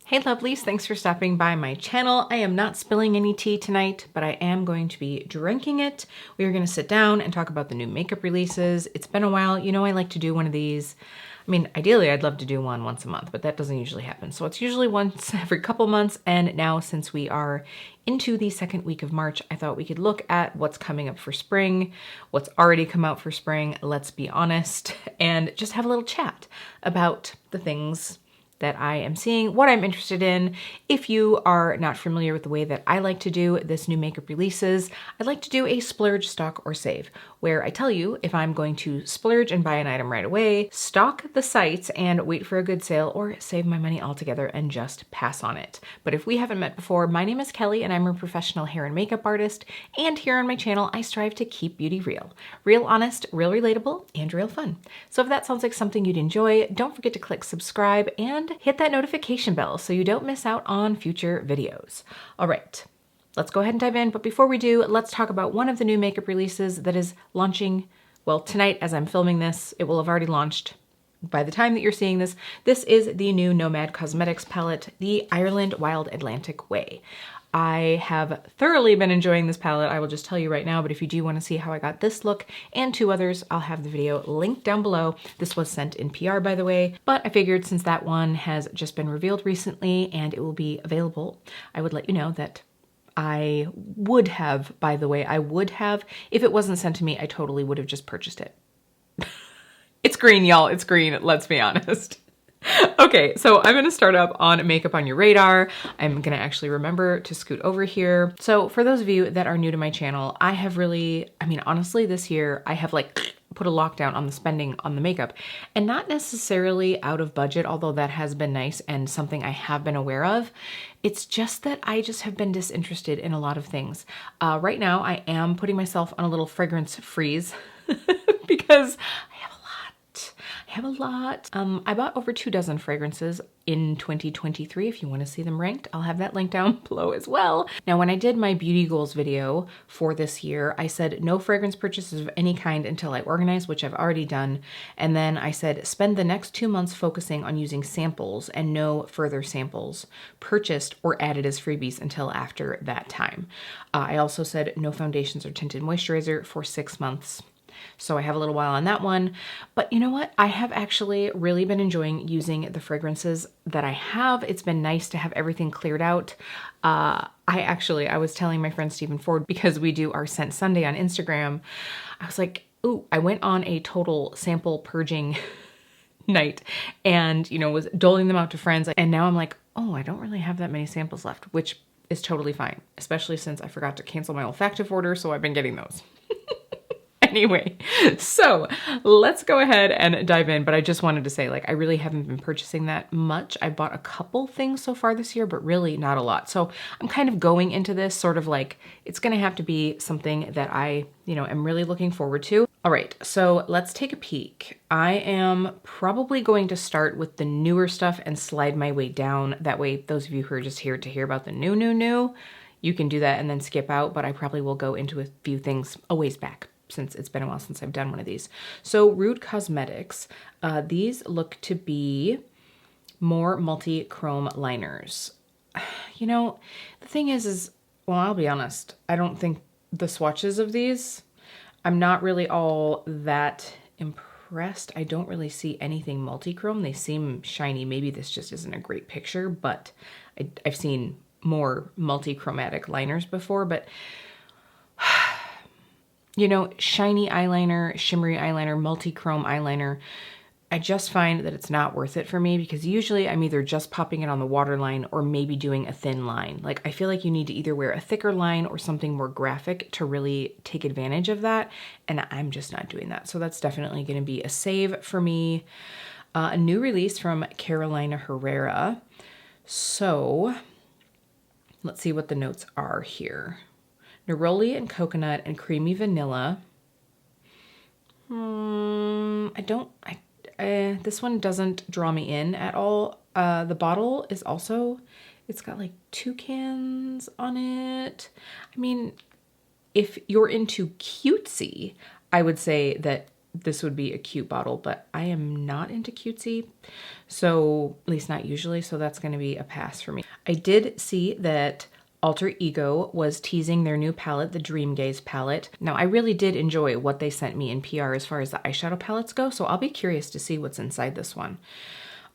Hey lovelies, thanks for stopping by my channel. I am not spilling any tea tonight, but I am going to be drinking it. We are going to sit down and talk about the new makeup releases. It's been a while. You know, I like to do one of these. I mean, ideally I'd love to do one once a month, but that doesn't usually happen. So it's usually once every couple months. And now since we are into the second week of March, I thought we could look at what's coming up for spring, what's already come out for spring, let's be honest, and just have a little chat about the things that I am seeing, what I'm interested in. If you are not familiar with the way that I like to do this new makeup releases, I like to do a splurge, stock, or save, where I tell you if I'm going to splurge and buy an item right away, stock the sites and wait for a good sale, or save my money altogether and just pass on it. But if we haven't met before, my name is Kelly and I'm a professional hair and makeup artist, and here on my channel I strive to keep beauty real. Real honest, real relatable, and real fun. So if that sounds like something you'd enjoy, don't forget to click subscribe and hit that notification bell so you don't miss out on future videos. All right, let's go ahead and dive in. But before we do, let's talk about one of the new makeup releases that is launching, well, tonight as I'm filming this. It will have already launched by the time that you're seeing this. This is the new Nomad Cosmetics palette, the Ireland Wild Atlantic Way. I have thoroughly been enjoying this palette, I will just tell you right now, but if you do want to see how I got this look and two others, I'll have the video linked down below. This was sent in PR, by the way, but I figured since that one has just been revealed recently and it will be available, I would let you know that I would have, by the way, I would have, if it wasn't sent to me, I totally would have just purchased it. It's green, y'all, it's green, let's be honest. Okay, so I'm gonna start up on Makeup on Your Radar. I'm gonna actually remember to scoot over here. So for those of you that are new to my channel, I have really, I mean, honestly, this year I have like put a lockdown on the spending on the makeup, and not necessarily out of budget, although that has been nice and something I have been aware of. It's just that I just have been disinterested in a lot of things. Right now, I am putting myself on a little fragrance freeze because I have a lot. I bought over 24 fragrances in 2023. If you want to see them ranked, I'll have that link down below as well. Now, when I did my beauty goals video for this year, I said no fragrance purchases of any kind until I organize, which I've already done. And then I said spend the next 2 months focusing on using samples and no further samples purchased or added as freebies until after that time. I also said no foundations or tinted moisturizer for 6 months. So I have a little while on that one, but you know what? I have actually really been enjoying using the fragrances that I have. It's been nice to have everything cleared out. I was telling my friend Stephen Ford, because we do our Scent Sunday on Instagram, I was like, ooh, I went on a total sample purging night and, you know, was doling them out to friends. And now I'm like, oh, I don't really have that many samples left, which is totally fine, especially since I forgot to cancel my olfactive order. So I've been getting those. Anyway, so let's go ahead and dive in. But I just wanted to say, like, I really haven't been purchasing that much. I bought a couple things so far this year, but really not a lot. So I'm kind of going into this sort of like, it's going to have to be something that I, you know, am really looking forward to. All right, so let's take a peek. I am probably going to start with the newer stuff and slide my way down. That way, those of you who are just here to hear about the new, you can do that and then skip out, but I probably will go into a few things a ways back, since it's been a while since I've done one of these. So Rude Cosmetics, these look to be more multi-chrome liners. You know, the thing is, well, I'll be honest, I don't think the swatches of these, I'm not really all that impressed. I don't really see anything multi-chrome. They seem shiny. Maybe this just isn't a great picture, but I've seen more multi-chromatic liners before, but you know, shiny eyeliner, shimmery eyeliner, multi-chrome eyeliner, I just find that it's not worth it for me, because usually I'm either just popping it on the waterline or maybe doing a thin line. Like, I feel like you need to either wear a thicker line or something more graphic to really take advantage of that, and I'm just not doing that. So that's definitely going to be a save for me. A new release from Carolina Herrera. So let's see what the notes are here. Neroli and coconut and creamy vanilla. This one doesn't draw me in at all. The bottle is also, it's got like toucans on it. I mean, if you're into cutesy, I would say that this would be a cute bottle, but I am not into cutesy, so at least not usually, so that's going to be a pass for me. I did see that Alter Ego was teasing their new palette, the Dream Gaze palette. Now, I really did enjoy what they sent me in PR as far as the eyeshadow palettes go, so I'll be curious to see what's inside this one.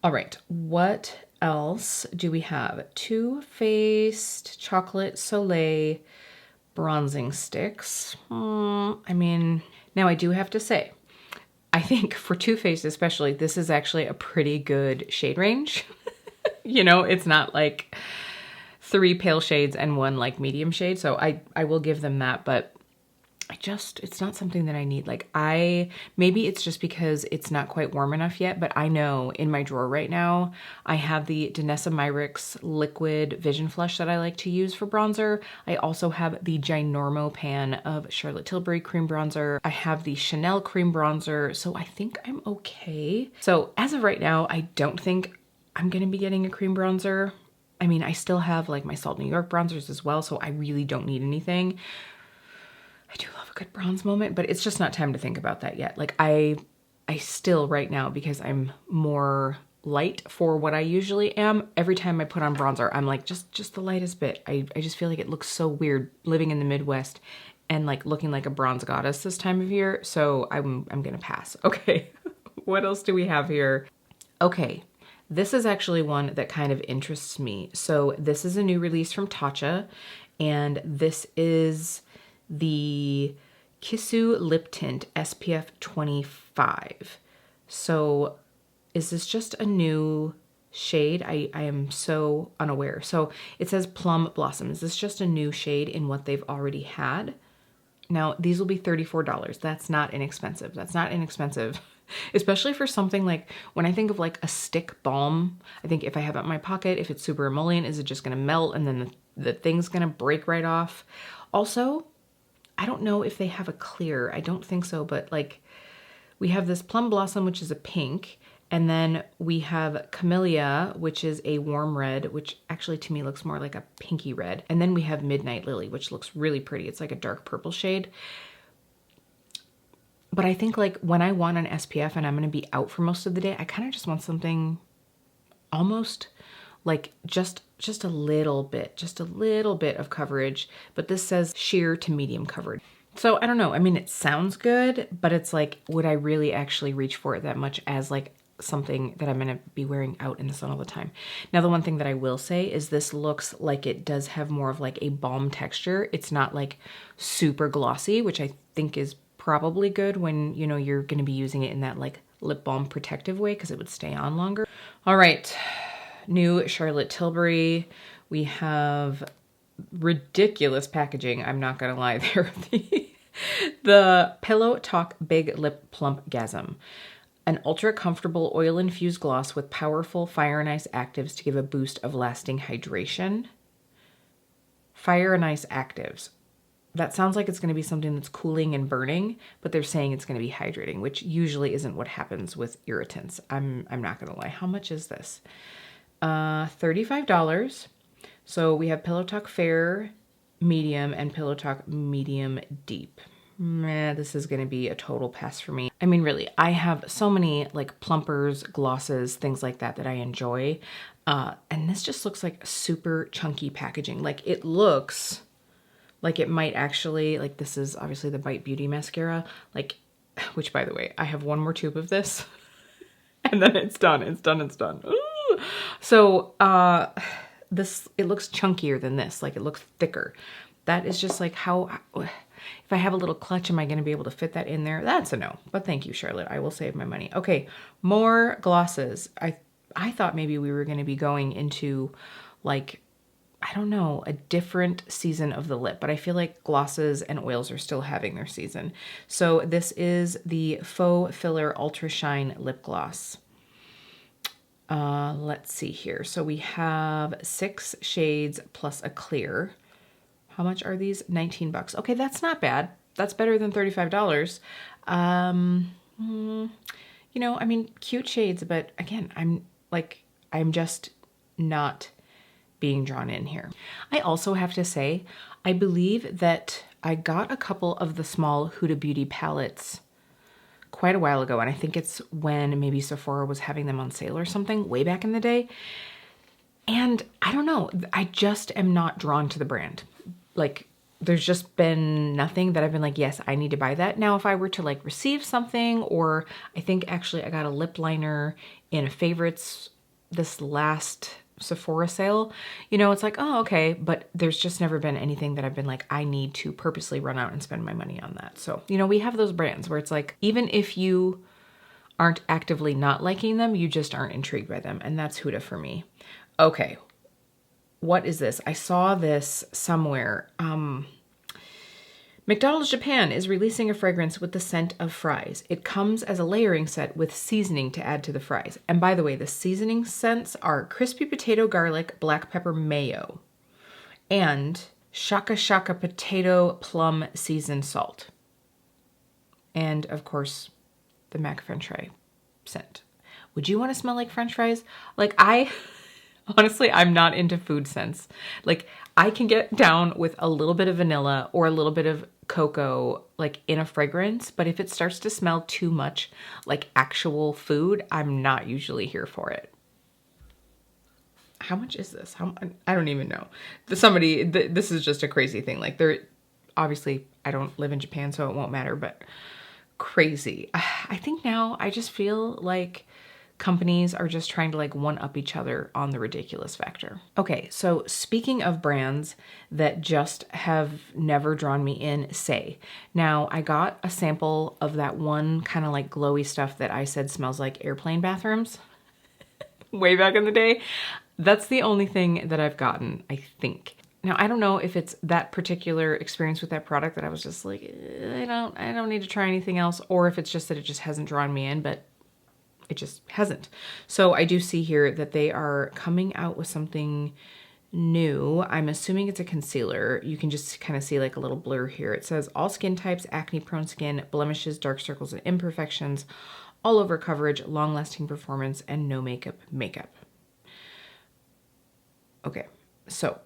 All right, what else do we have? Too Faced Chocolate Soleil bronzing sticks. I mean, now I do have to say, I think for Too Faced especially, this is actually a pretty good shade range. You know, it's not like 3 pale shades and 1 like medium shade. So I will give them that, but it's not something that I need. Like maybe it's just because it's not quite warm enough yet, but I know in my drawer right now, I have the Danessa Myricks Liquid Vision Flush that I like to use for bronzer. I also have the Ginormo pan of Charlotte Tilbury cream bronzer. I have the Chanel cream bronzer. So I think I'm okay. So as of right now, I don't think I'm going to be getting a cream bronzer. I mean, I still have like my Salt New York bronzers as well, so I really don't need anything. I do love a good bronze moment, but it's just not time to think about that yet. Like I still right now, because I'm more light for what I usually am, every time I put on bronzer, I'm like just the lightest bit. I just feel like it looks so weird living in the Midwest and like looking like a bronze goddess this time of year. So I'm gonna pass. Okay, what else do we have here? Okay, this is actually one that kind of interests me. So this is a new release from Tatcha, and this is the Kissu Lip Tint SPF 25. So is this just a new shade? I am so unaware. So it says Plum Blossom. Is this just a new shade in what they've already had? Now, these will be $34. That's not inexpensive. That's not inexpensive, especially for something like, when I think of like a stick balm, I think if I have it in my pocket, if it's super emollient, is it just gonna melt and then the thing's gonna break right off? Also, I don't know if they have a clear. I don't think so, but like we have this Plum Blossom, which is a pink, and then we have Camellia, which is a warm red, which actually to me looks more like a pinky red. And then we have Midnight Lily, which looks really pretty. It's like a dark purple shade. But I think like when I want an SPF and I'm going to be out for most of the day, I kind of just want something almost like just a little bit of coverage, but this says sheer to medium coverage. So I don't know. I mean, it sounds good, but it's like, would I really actually reach for it that much as like something that I'm going to be wearing out in the sun all the time? Now, the one thing that I will say is this looks like it does have more of like a balm texture. It's not like super glossy, which I think is probably good when, you know, you're going to be using it in that like lip balm protective way, because it would stay on longer. All right. New Charlotte Tilbury. We have ridiculous packaging. I'm not gonna lie there. The Pillow Talk Big Lip Plump Gasm. An ultra comfortable oil infused gloss with powerful Fire and Ice actives to give a boost of lasting hydration. Fire and Ice actives. That sounds like it's going to be something that's cooling and burning, but they're saying it's going to be hydrating, which usually isn't what happens with irritants. I'm not going to lie. How much is this? $35. So we have Pillow Talk Fair, Medium, and Pillow Talk Medium Deep. This is going to be a total pass for me. I mean, really, I have so many like plumpers, glosses, things like that I enjoy. And this just looks like super chunky packaging. Like it looks like it might actually, like this is obviously the Bite Beauty mascara, like, which by the way, I have one more tube of this and then it's done. Ooh. So, it looks chunkier than this. Like it looks thicker. That is just like how, if I have a little clutch, am I going to be able to fit that in there? That's a no, but thank you, Charlotte. I will save my money. Okay. More glosses. I thought maybe we were going to be going into like, I don't know, a different season of the lip, but I feel like glosses and oils are still having their season. So this is the Faux Filler Ultra Shine Lip Gloss. Let's see here. So we have 6 shades plus a clear. How much are these? 19 bucks. Okay, that's not bad. That's better than $35. You know, I mean, cute shades, but again, I'm just not being drawn in here. I also have to say, I believe that I got a couple of the small Huda Beauty palettes quite a while ago, and I think it's when maybe Sephora was having them on sale or something way back in the day. And I don't know, I just am not drawn to the brand. Like, there's just been nothing that I've been like, yes, I need to buy that. Now, if I were to like receive something, or I think actually I got a lip liner in a favorites this last Sephora sale, you know, it's like, oh, okay. But there's just never been anything that I've been like, I need to purposely run out and spend my money on that. So, you know, we have those brands where it's like, even if you aren't actively not liking them, you just aren't intrigued by them. And that's Huda for me. Okay. What is this? I saw this somewhere. McDonald's Japan is releasing a fragrance with the scent of fries. It comes as a layering set with seasoning to add to the fries. And by the way, the seasoning scents are crispy potato garlic, black pepper mayo, and shaka shaka potato plum seasoned salt. And of course, the mac french fry scent. Would you want to smell like french fries? Like honestly, I'm not into food scents. Like, I can get down with a little bit of vanilla or a little bit of cocoa, like in a fragrance, but if it starts to smell too much like actual food, I'm not usually here for it. How much is this? I don't even know. This is just a crazy thing. Like, obviously I don't live in Japan, so it won't matter, but crazy. I think now I just feel like companies are just trying to like one up each other on the ridiculous factor. Okay, so speaking of brands that just have never drawn me in, Say. Now, I got a sample of that one kind of like glowy stuff that I said smells like airplane bathrooms way back in the day. That's the only thing that I've gotten, I think. Now, I don't know if it's that particular experience with that product that I was just like, I don't need to try anything else, or if it's just that it just hasn't drawn me in, but it just hasn't. So I do see here that they are coming out with something new. I'm assuming it's a concealer. You can just kind of see like a little blur here. It says all skin types, acne prone skin, blemishes, dark circles, and imperfections, all over coverage, long lasting performance, and no makeup. Okay, so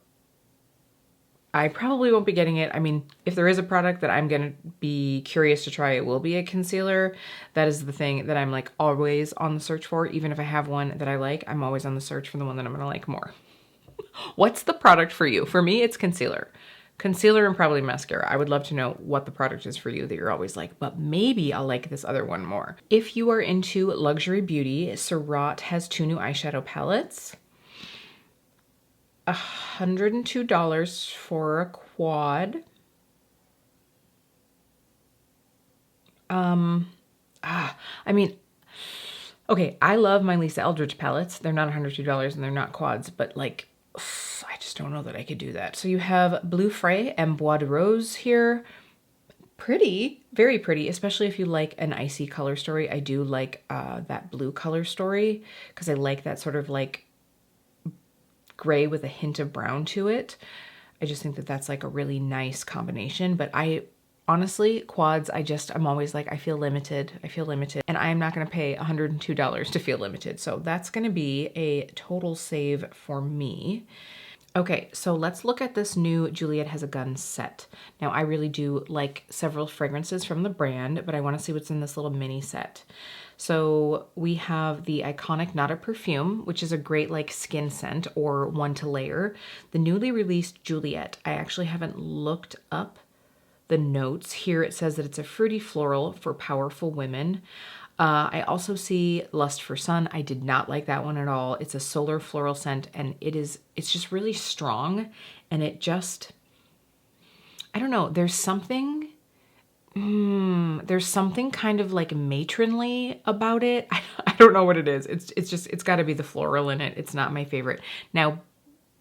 I probably won't be getting it. I mean, if there is a product that I'm gonna be curious to try, it will be a concealer. That is the thing that I'm like always on the search for. Even if I have one that I like, I'm always on the search for the one that I'm gonna like more. What's the product for you? For me, it's concealer. Concealer and probably mascara. I would love to know what the product is for you that you're always like, but maybe I'll like this other one more. If you are into luxury beauty, Surratt has 2 new eyeshadow palettes. $102 for a quad. I mean, okay, I love my Lisa Eldridge palettes. They're not $102 and they're not quads, but like, I just don't know that I could do that. So you have Bleu Frais and Bois de Rose here. Pretty, very pretty, especially if you like an icy color story. I do like that blue color story because I like that sort of like gray with a hint of brown to it. I just think that that's like a really nice combination. But I honestly, quads, I'm always like, I feel limited. And I am not going to pay $102 to feel limited. So that's going to be a total save for me. Okay, so let's look at this new Juliet Has a Gun set. Now, I really do like several fragrances from the brand, but I want to see what's in this little mini set. So we have the iconic Not a Perfume, which is a great like skin scent or one to layer. The newly released Juliet. I actually haven't looked up the notes. Here it says that it's a fruity floral for powerful women. I also see Lust for Sun. I did not like that one at all. It's a solar floral scent and it's just really strong and it just, I don't know, there's something kind of like matronly about it. I don't know what it is. It's got to be the floral in it. It's not my favorite. Now,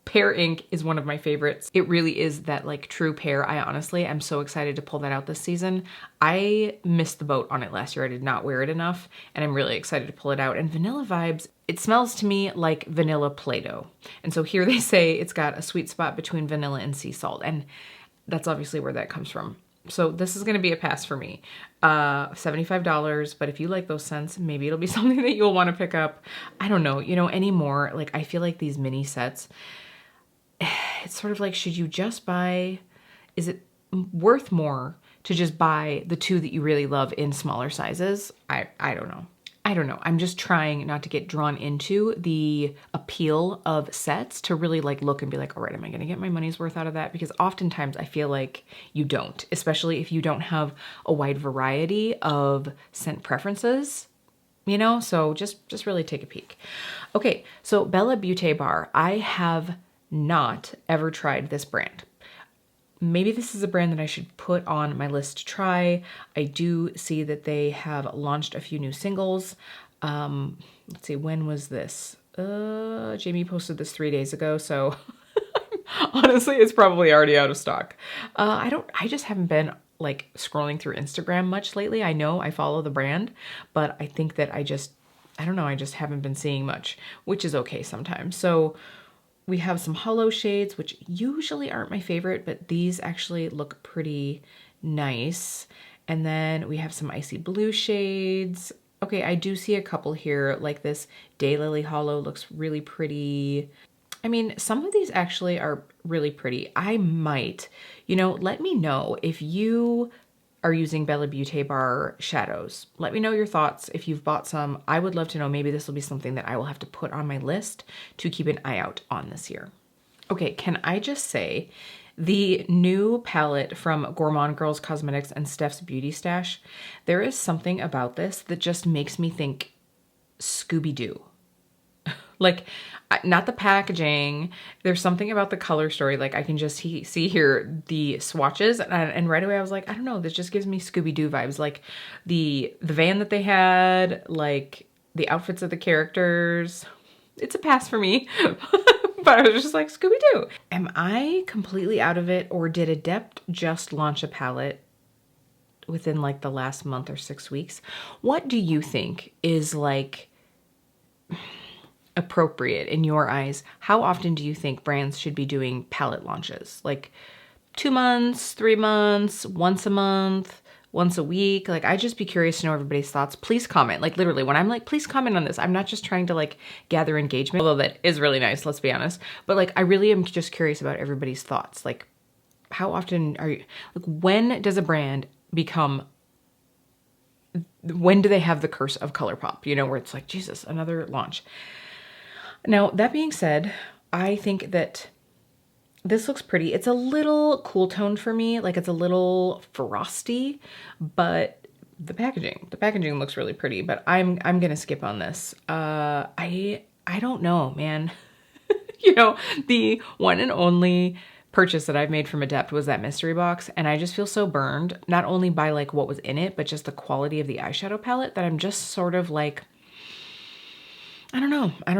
Pear Ink is one of my favorites. It really is that like true pear. I honestly am so excited to pull that out this season. I missed the boat on it last year. I did not wear it enough and I'm really excited to pull it out. And Vanilla Vibes, it smells to me like vanilla Play-Doh. And so here they say it's got a sweet spot between vanilla and sea salt. And that's obviously where that comes from. So this is going to be a pass for me. $75, but if you like those scents, maybe it'll be something that you'll want to pick up. I don't know, anymore. Like I feel like these mini sets, it's sort of like, should you just buy, is it worth more to just buy the two that you really love in smaller sizes. I don't know. I don't know. I'm just trying not to get drawn into the appeal of sets to really like look and be like, all right, am I going to get my money's worth out of that? Because oftentimes I feel like you don't, especially if you don't have a wide variety of scent preferences, you know? So just really take a peek. Okay, so Bella Beauty Bar. I have not ever tried this brand. Maybe this is a brand that I should put on my list to try. I do see that they have launched a few new singles. Let's see, when was this? Jamie posted this 3 days ago, so honestly, it's probably already out of stock. I just haven't been like scrolling through Instagram much lately. I know I follow the brand, but I think that I don't know, I just haven't been seeing much, which is okay sometimes. So we have some hollow shades, which usually aren't my favorite, but these actually look pretty nice. And then we have some icy blue shades. Okay, I do see a couple here, like this Daylily Hollow looks really pretty. I mean, some of these actually are really pretty. I might, let me know if you are using Bella Beauty Bar shadows. Let me know your thoughts if you've bought some. I would love to know. Maybe this will be something that I will have to put on my list to keep an eye out on this year. Okay, can I just say the new palette from Gourmand Girls Cosmetics and Steph's Beauty Stash, there is something about this that just makes me think Scooby-Doo. Like, not the packaging. There's something about the color story. Like, I can just see here the swatches, and right away I was like, I don't know, this just gives me Scooby-Doo vibes. Like the van that they had, like the outfits of the characters. It's a pass for me. But I was just like, Scooby-Doo. Am I completely out of it, or did Adept just launch a palette within like the last month or 6 weeks? What do you think is like appropriate in your eyes? How often do you think brands should be doing palette launches? Like 2 months, 3 months, once a month, once a week? Like, I'd just be curious to know everybody's thoughts. Please comment. Like, literally, when I'm like, please comment on this, I'm not just trying to like gather engagement, although that is really nice, let's be honest. But like, I really am just curious about everybody's thoughts. Like, how often are you, like, when does a brand become, when do they have the curse of ColourPop? Where it's like, Jesus, another launch. Now, that being said, I think that this looks pretty. It's a little cool toned for me. Like, it's a little frosty, but the packaging looks really pretty, but I'm going to skip on this. I don't know, man. The one and only purchase that I've made from Adept was that mystery box, and I just feel so burned, not only by like what was in it, but just the quality of the eyeshadow palette, that I'm just sort of like, I don't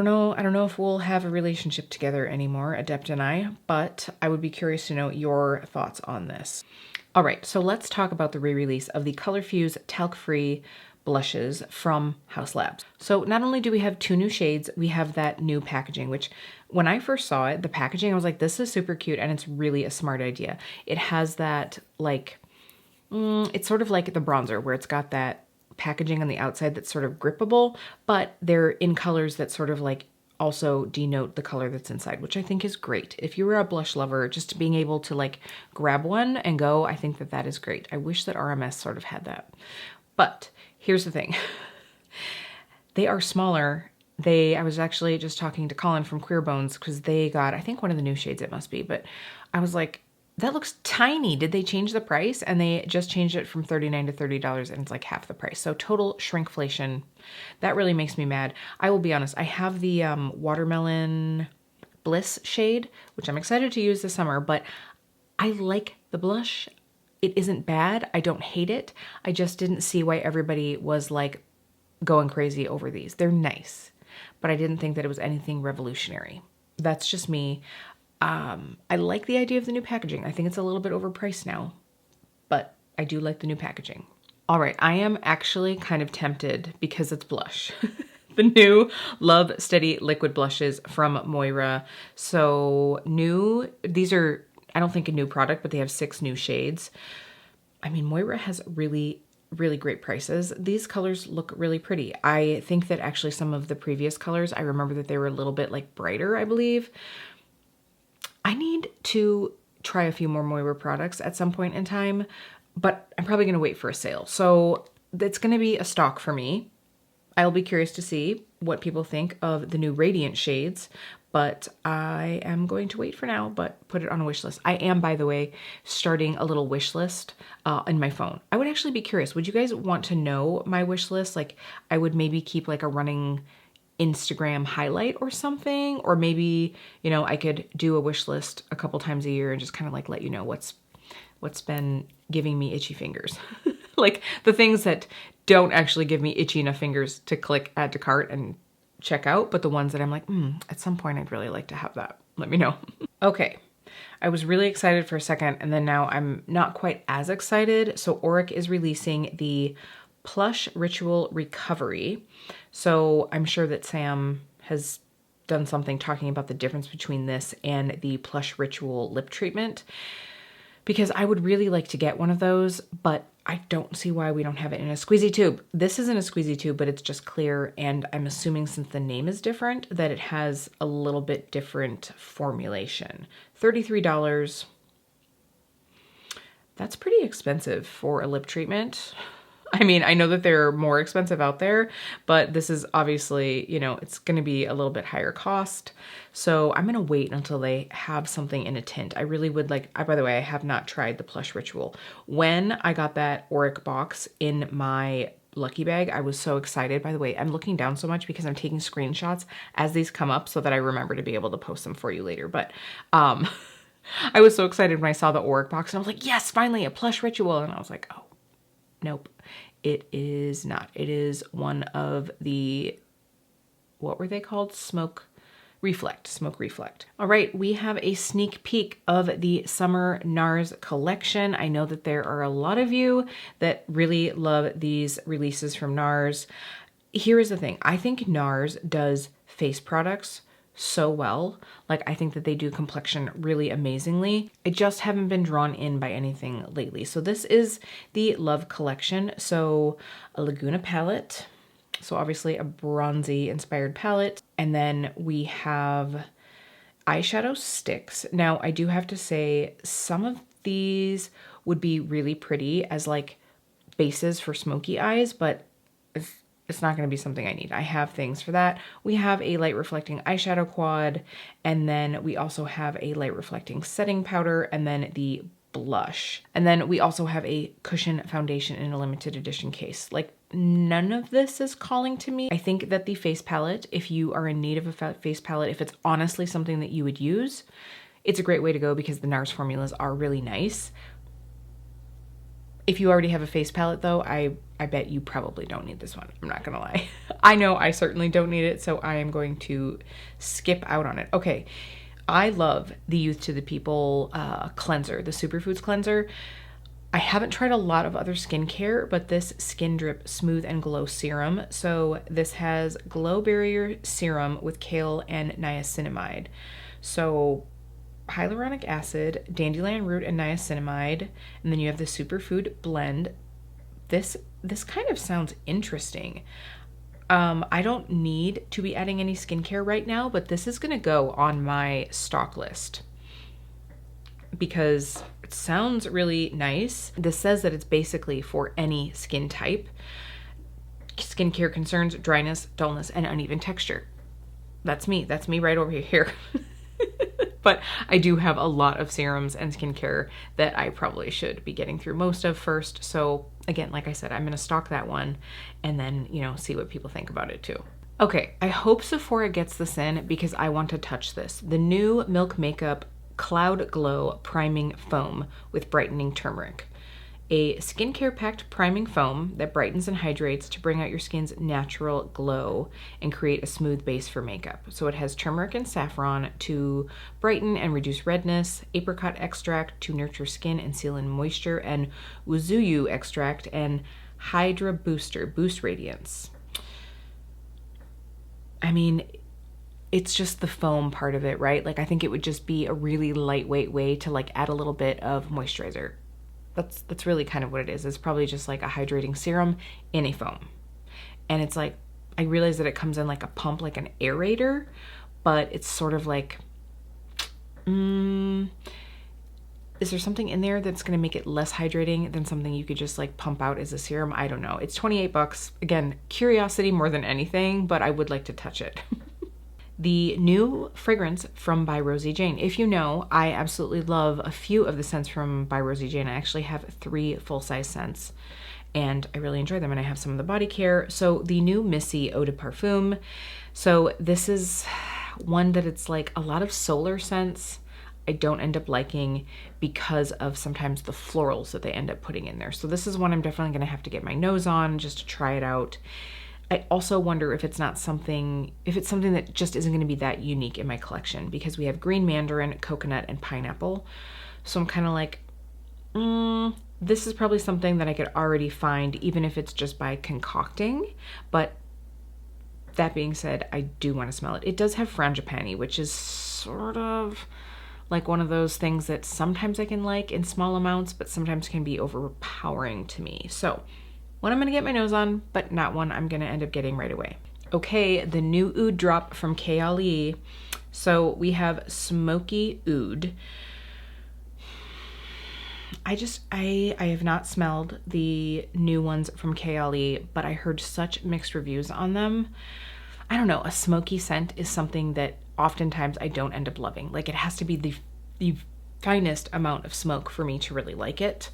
know if we'll have a relationship together anymore, Adept and I, but I would be curious to know your thoughts on this. All right, so let's talk about the re-release of the Color Fuse talc-free blushes from Haus Labs. So not only do we have 2 new shades, we have that new packaging, which when I first saw it, the packaging, I was like, this is super cute, and it's really a smart idea. It has that like, it's sort of like the bronzer where it's got that packaging on the outside that's sort of grippable, but they're in colors that sort of like also denote the color that's inside, which I think is great. If you were a blush lover, just being able to like grab one and go, I think that that is great. I wish that RMS sort of had that. But here's the thing. They are smaller. I was actually just talking to Colin from Queer Bones because they got, I think one of the new shades it must be, but I was like, that looks tiny. Did they change the price? And they just changed it from $39 to $30, and it's like half the price. So total shrinkflation. That really makes me mad. I will be honest. I have the Watermelon Bliss shade, which I'm excited to use this summer, but I like the blush. It isn't bad. I don't hate it. I just didn't see why everybody was like going crazy over these. They're nice, but I didn't think that it was anything revolutionary. That's just me. I like the idea of the new packaging. I think it's a little bit overpriced now, but I do like the new packaging. All right, I am actually kind of tempted because it's blush. The new Love Steady liquid blushes from Moira. So these are, I don't think a new product, but they have 6 new shades. I mean, Moira has really great prices. These colors look really pretty. I think that actually some of the previous colors, I remember that they were a little bit like brighter, I believe. I need to try a few more Moira products at some point in time. but I'm probably going to wait for a sale. So it's going to be a stock for me. I'll be curious to see what people think of the new Radiant shades, but I am going to wait for now, but put it on a wish list. I am, by the way, starting a little wish list in my phone. I would actually be curious. Would you guys want to know my wish list? Like, I would maybe keep like a running Instagram highlight or something, or maybe, you know, I could do a wish list a couple times a year and just kind of like let you know what's been giving me itchy fingers. Like the things that don't actually give me itchy enough fingers to click add to cart and check out, but the ones that I'm like, at some point I'd really like to have that. Let me know. Okay. I was really excited for a second, and then now I'm not quite as excited. So Auric is releasing the Plush Ritual Recovery. So I'm sure that Sam has done something talking about the difference between this and the Plush Ritual lip treatment, because I would really like to get one of those, but I don't see why we don't have it in a squeezy tube. This isn't a squeezy tube, but it's just clear, and I'm assuming since the name is different that it has a little bit different formulation. $33. That's pretty expensive for a lip treatment. I mean, I know that they're more expensive out there, but this is obviously, you know, it's going to be a little bit higher cost. So I'm going to wait until they have something in a tint. I really would like, by the way, I have not tried the Plush Ritual. When I got that Auric box in my lucky bag, I was so excited. By the way, I'm looking down so much because I'm taking screenshots as these come up so that I remember to be able to post them for you later. But, I was so excited when I saw the Auric box and I was like, yes, finally a Plush Ritual. And I was like, oh, nope, it is not. It is one of the, what were they called? Smoke Reflect. All right, we have a sneak peek of the summer Nars collection. I know that there are a lot of you that really love these releases from Nars. Here is the thing. I think Nars does face products so well. Like, I think that they do complexion really amazingly. I just haven't been drawn in by anything lately. So this is the Love collection. So a Laguna palette. So obviously a bronzy inspired palette. And then we have eyeshadow sticks. Now I do have to say some of these would be really pretty as like bases for smoky eyes, but it's not going to be something I need. I have things for that. We have a light reflecting eyeshadow quad, and then we also have a light reflecting setting powder, and then the blush. And then we also have a cushion foundation in a limited edition case. Like, none of this is calling to me. I think that the face palette, if you are in need of a face palette, if it's honestly something that you would use, it's a great way to go because the Nars formulas are really nice. If you already have a face palette though, I bet you probably don't need this one. I'm not gonna lie. I know I certainly don't need it, so I am going to skip out on it. Okay, I love the Youth to the People cleanser, the Superfoods cleanser. I haven't tried a lot of other skincare, but this Skin Drip Smooth and Glow Serum. So this has Glow Barrier Serum with kale and niacinamide. So hyaluronic acid, dandelion root, and niacinamide, and then you have the superfood blend. This kind of sounds interesting. I don't need to be adding any skincare right now, but this is gonna go on my stock list because it sounds really nice. This says that it's basically for any skin type. Skincare concerns, dryness, dullness, and uneven texture. That's me right over here. But I do have a lot of serums and skincare that I probably should be getting through most of first. So again, like I said, I'm gonna stock that one and then, you know, see what people think about it too. Okay, I hope Sephora gets this in because I want to touch this. The new Milk Makeup Cloud Glow Priming Foam with Brightening Turmeric. A skincare-packed priming foam that brightens and hydrates to bring out your skin's natural glow and create a smooth base for makeup. So it has turmeric and saffron to brighten and reduce redness, apricot extract to nurture skin and seal in moisture, and uzuyu extract and Hydra Booster, boost radiance. I mean, it's just the foam part of it, right? Like, I think it would just be a really lightweight way to like add a little bit of moisturizer. That's really kind of what it is. It's probably just like a hydrating serum in a foam. And it's like, I realize that it comes in like a pump, like an aerator, but it's sort of like, it's Is there something in there that's gonna make it less hydrating than something you could just like pump out as a serum? I don't know. It's 28 bucks. Again, curiosity more than anything, but I would like to touch it. The new fragrance from By Rosie Jane. If you know, I absolutely love a few of the scents from By Rosie Jane. I actually have 3 full-size scents and I really enjoy them, and I have some of the body care. So the new Missy Eau de Parfum. So this is one that it's like a lot of solar scents I don't end up liking because of sometimes the florals that they end up putting in there. So this is one I'm definitely gonna have to get my nose on just to try it out. I also wonder if it's something that just isn't gonna be that unique in my collection, because we have green mandarin, coconut, and pineapple. So I'm kind of like, this is probably something that I could already find even if it's just by concocting. But that being said, I do want to smell it. It does have frangipani, which is sort of like one of those things that sometimes I can like in small amounts, but sometimes can be overpowering to me. So one I'm gonna get my nose on, but not one I'm gonna end up getting right away. Okay, the new oud drop from KEEPBEAUTYREAL. So we have Smoky Oud. I have not smelled the new ones from KEEPBEAUTYREAL, but I heard such mixed reviews on them. I don't know, a smoky scent is something that oftentimes I don't end up loving. Like, it has to be the finest amount of smoke for me to really like it.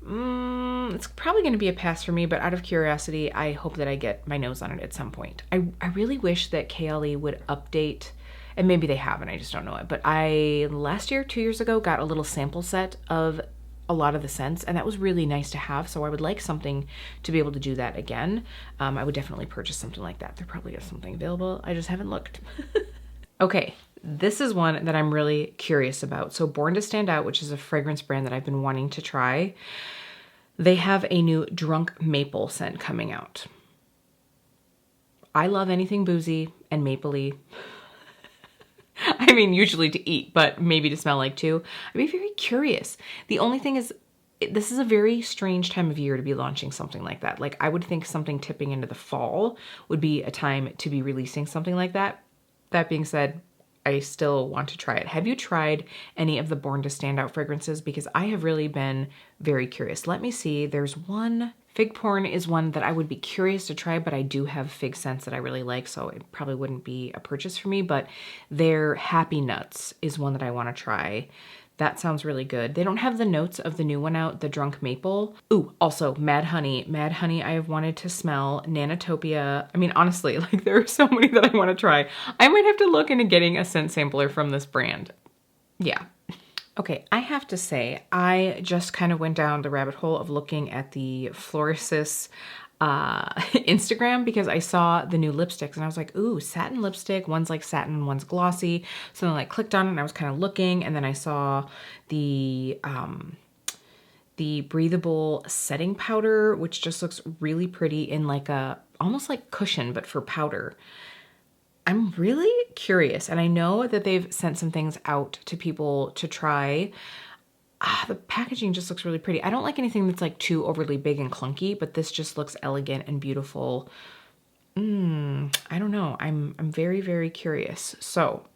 It's probably going to be a pass for me, but out of curiosity, I hope that I get my nose on it at some point. I really wish that KEEPBEAUTYREAL would update, and maybe they have and I just don't know it, but I last year, 2 years ago, got a little sample set of a lot of the scents, and that was really nice to have. So I would like something to be able to do that again. I would definitely purchase something like that. There probably is something available. I just haven't looked. Okay, this is one that I'm really curious about. So Born to Stand Out, which is a fragrance brand that I've been wanting to try. They have a new drunk maple scent coming out. I love anything boozy and mapley. I mean, usually to eat, but maybe to smell like too. I'd be very curious. The only thing is, this is a very strange time of year to be launching something like that. Like, I would think something tipping into the fall would be a time to be releasing something like that. That being said, I still want to try it. Have you tried any of the Born to Stand Out fragrances? Because I have really been very curious. Let me see. There's one. Fig Porn is one that I would be curious to try, but I do have fig scents that I really like, so it probably wouldn't be a purchase for me. But their Happy Nuts is one that I want to try. That sounds really good. They don't have the notes of the new one out, the Drunk Maple. Ooh, also Mad Honey. Mad Honey I have wanted to smell. Nanotopia. I mean, honestly, like, there are so many that I want to try. I might have to look into getting a scent sampler from this brand. Yeah. Okay, I have to say, I just kind of went down the rabbit hole of looking at the Florisis Instagram, because I saw the new lipsticks and I was like, ooh, satin lipstick. One's like satin, one's glossy. So then I clicked on it and I was kind of looking, and then I saw the breathable setting powder, which just looks really pretty in like a, almost like cushion, but for powder. I'm really curious, and I know that they've sent some things out to people to try. The packaging just looks really pretty. I don't like anything that's like too overly big and clunky, but this just looks elegant and beautiful. I don't know. I'm very, very curious. So,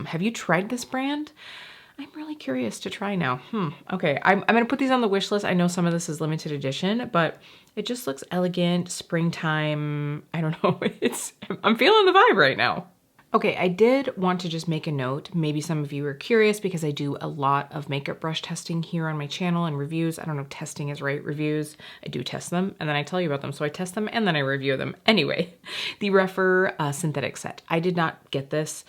have you tried this brand? I'm really curious to try now. Okay, I'm gonna put these on the wish list. I know some of this is limited edition, but it just looks elegant, springtime. I don't know, I'm feeling the vibe right now. Okay, I did want to just make a note. Maybe some of you are curious, because I do a lot of makeup brush testing here on my channel and reviews. I don't know if testing is right, reviews. I do test them and then I tell you about them. So I test them and then I review them. Anyway, the Refer synthetic set. I did not get this.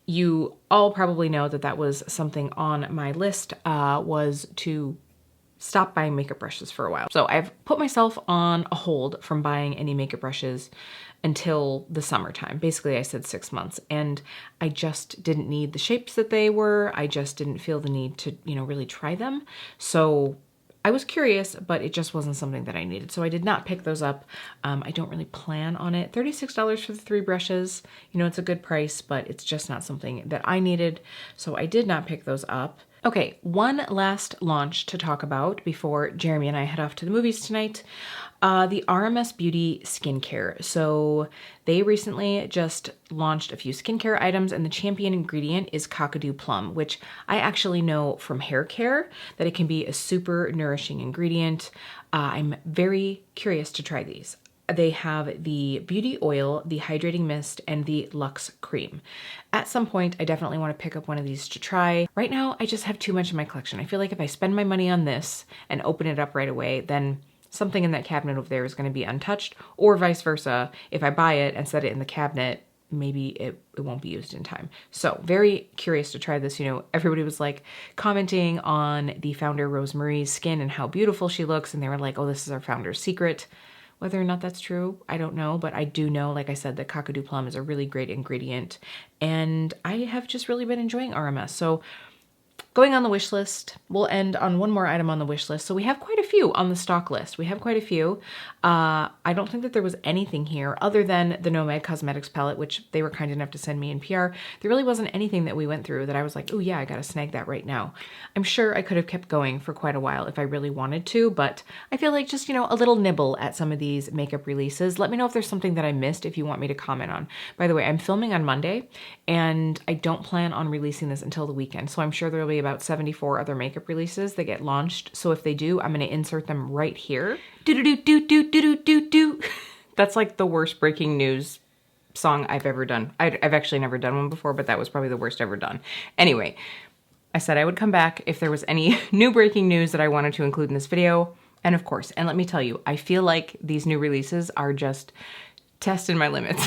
You all probably know that that was something on my list, was to stop buying makeup brushes for a while. So I've put myself on a hold from buying any makeup brushes until the summertime. Basically, I said 6 months, and I just didn't need the shapes that they were. I just didn't feel the need to, really try them. So I was curious, but it just wasn't something that I needed. So I did not pick those up. I don't really plan on it. $36 for the 3 brushes. It's a good price, but it's just not something that I needed. So I did not pick those up. Okay, one last launch to talk about before Jeremy and I head off to the movies tonight. The RMS Beauty skincare. So they recently just launched a few skincare items, and the champion ingredient is Kakadu Plum, which I actually know from hair care that it can be a super nourishing ingredient. I'm very curious to try these. They have the beauty oil, the hydrating mist, and the Luxe cream. At some point, I definitely want to pick up one of these to try. Right now, I just have too much in my collection. I feel like if I spend my money on this and open it up right away, then something in that cabinet over there is going to be untouched, or vice versa. If I buy it and set it in the cabinet, maybe it won't be used in time. So very curious to try this. You know, everybody was like commenting on the founder Rosemarie's skin and how beautiful she looks. And they were like, oh, this is our founder's secret. Whether or not that's true, I don't know, but I do know, like I said, that Kakadu Plum is a really great ingredient, and I have just really been enjoying RMS. So going on the wish list, we'll end on one more item on the wish list. So we have quite a few on the stock list. We have quite a few. I don't think that there was anything here other than the Nomad Cosmetics palette, which they were kind enough to send me in PR. There really wasn't anything that we went through that I was like, oh yeah, I gotta snag that right now. I'm sure I could have kept going for quite a while if I really wanted to, but I feel like just, you know, a little nibble at some of these makeup releases. Let me know if there's something that I missed if you want me to comment on. By the way, I'm filming on Monday and I don't plan on releasing this until the weekend. So I'm sure there'll be about 74 other makeup releases that get launched. So if they do, I'm gonna insert them right here. Do-do-do-do-do-do-do-do-do. That's like the worst breaking news song I've ever done. I've actually never done one before, but that was probably the worst ever done. Anyway, I said I would come back if there was any new breaking news that I wanted to include in this video. And of course, and let me tell you, I feel like these new releases are just testing my limits.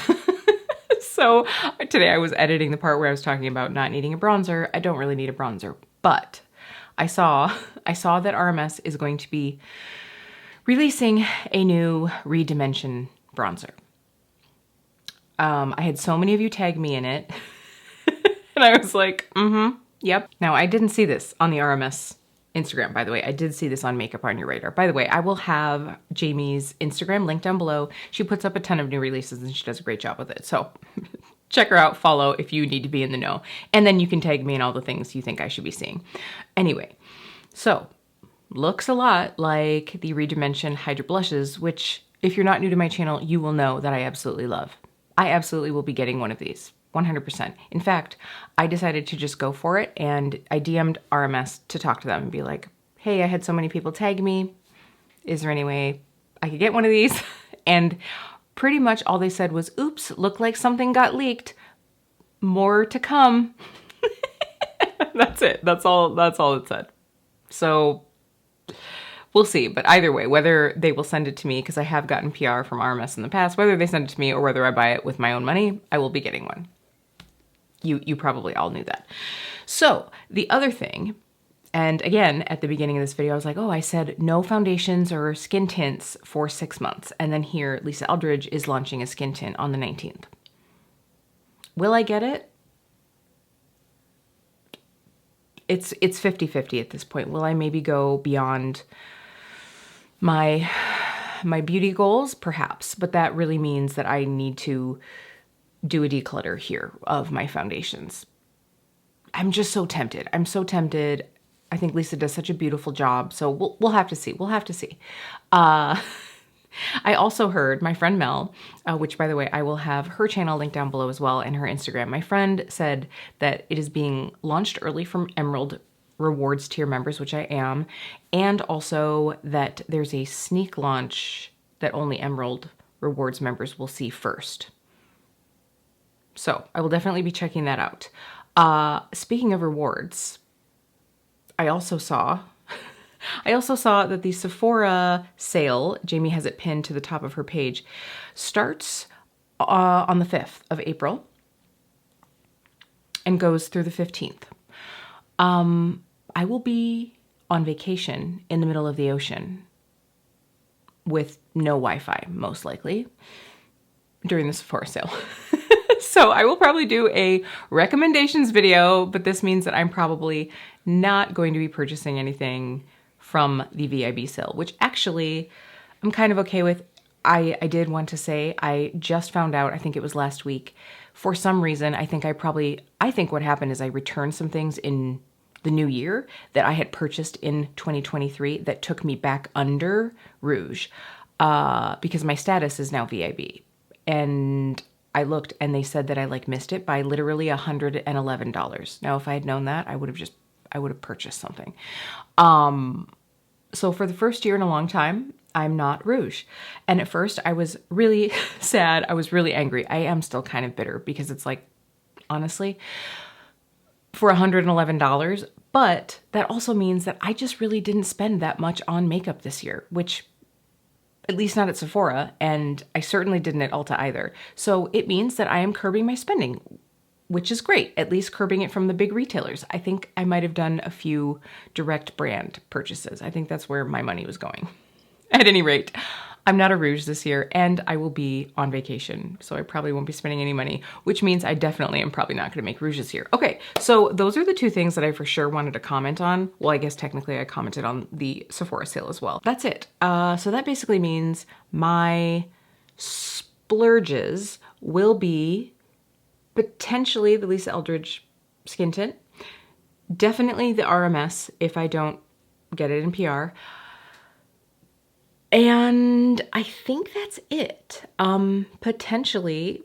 So today I was editing the part where I was talking about not needing a bronzer. I don't really need a bronzer, but I saw that RMS is going to be releasing a new Redimension bronzer. I had so many of you tag me in it and I was like, yep. Now I didn't see this on the RMS Instagram, by the way. I did see this on Makeup on Your Radar. By the way, I will have Jamie's Instagram linked down below. She puts up a ton of new releases and she does a great job with it. So check her out, follow if you need to be in the know. And then you can tag me in all the things you think I should be seeing. Anyway, so looks a lot like the Redimension Hydra Blushes, which if you're not new to my channel, you will know that I absolutely love. I absolutely will be getting one of these. 100%. In fact, I decided to just go for it and I DM'd RMS to talk to them and be like, hey, I had so many people tag me. Is there any way I could get one of these? And pretty much all they said was, oops, looked like something got leaked. More to come. That's it. That's all it said. So we'll see. But either way, whether they will send it to me, because I have gotten PR from RMS in the past, whether they send it to me or whether I buy it with my own money, I will be getting one. You probably all knew that. So the other thing, and again, at the beginning of this video, I was like, oh, I said no foundations or skin tints for 6 months. And then here, Lisa Eldridge is launching a skin tint on the 19th. Will I get it? It's 50-50 at this point. Will I maybe go beyond my beauty goals? Perhaps, but that really means that I need to do a declutter here of my foundations. I'm just so tempted. I'm so tempted. I think Lisa does such a beautiful job. So we'll have to see. We'll have to see. I also heard my friend Mel, which by the way, I will have her channel linked down below as well and her Instagram. My friend said that it is being launched early from Emerald Rewards tier members, which I am. And also that there's a sneak launch that only Emerald Rewards members will see first. So I will definitely be checking that out. Speaking of rewards, I also saw that the Sephora sale, Jamie has it pinned to the top of her page, starts on the 5th of April and goes through the 15th. I will be on vacation in the middle of the ocean with no Wi-Fi, most likely, during the Sephora sale. So I will probably do a recommendations video, but this means that I'm probably not going to be purchasing anything from the VIB sale, which actually I'm kind of okay with. I did want to say, I just found out, I think it was last week, for some reason, I think what happened is I returned some things in the new year that I had purchased in 2023 that took me back under rouge because my status is now VIB. And I looked and they said that I like missed it by literally $111. Now, if I had known that, I would have purchased something. So for the first year in a long time, I'm not rouge. And at first I was really sad. I was really angry. I am still kind of bitter because it's like, honestly, for $111, but that also means that I just really didn't spend that much on makeup this year, which at least not at Sephora, and I certainly didn't at Ulta either. So it means that I am curbing my spending, which is great, at least curbing it from the big retailers. I think I might have done a few direct brand purchases. I think that's where my money was going. At any rate, I'm not a rouge this year and I will be on vacation, so I probably won't be spending any money, which means I definitely am probably not gonna make rouge this year. Okay, so those are the two things that I for sure wanted to comment on. Well, I guess technically I commented on the Sephora sale as well. That's it. So that basically means my splurges will be potentially the Lisa Eldridge skin tint, definitely the RMS if I don't get it in PR. And I think that's it. Potentially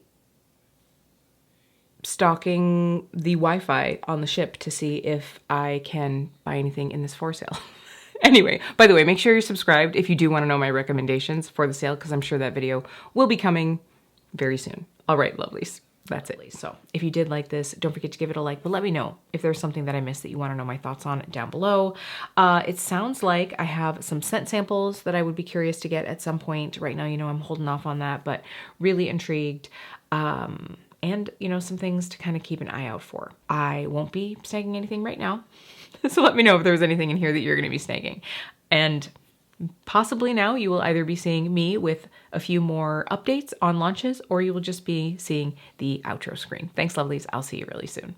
stalking the Wi-Fi on the ship to see if I can buy anything in this for sale. Anyway, by the way, make sure you're subscribed if you do want to know my recommendations for the sale, because I'm sure that video will be coming very soon. All right, lovelies. That's it. So if you did like this, don't forget to give it a like, but let me know if there's something that I missed that you want to know my thoughts on down below. It sounds like I have some scent samples that I would be curious to get at some point. Right now, you know, I'm holding off on that, but really intrigued. And, you know, some things to kind of keep an eye out for. I won't be snagging anything right now. So let me know if there's anything in here that you're going to be snagging. And possibly now you will either be seeing me with a few more updates on launches, or you will just be seeing the outro screen. Thanks, lovelies. I'll see you really soon.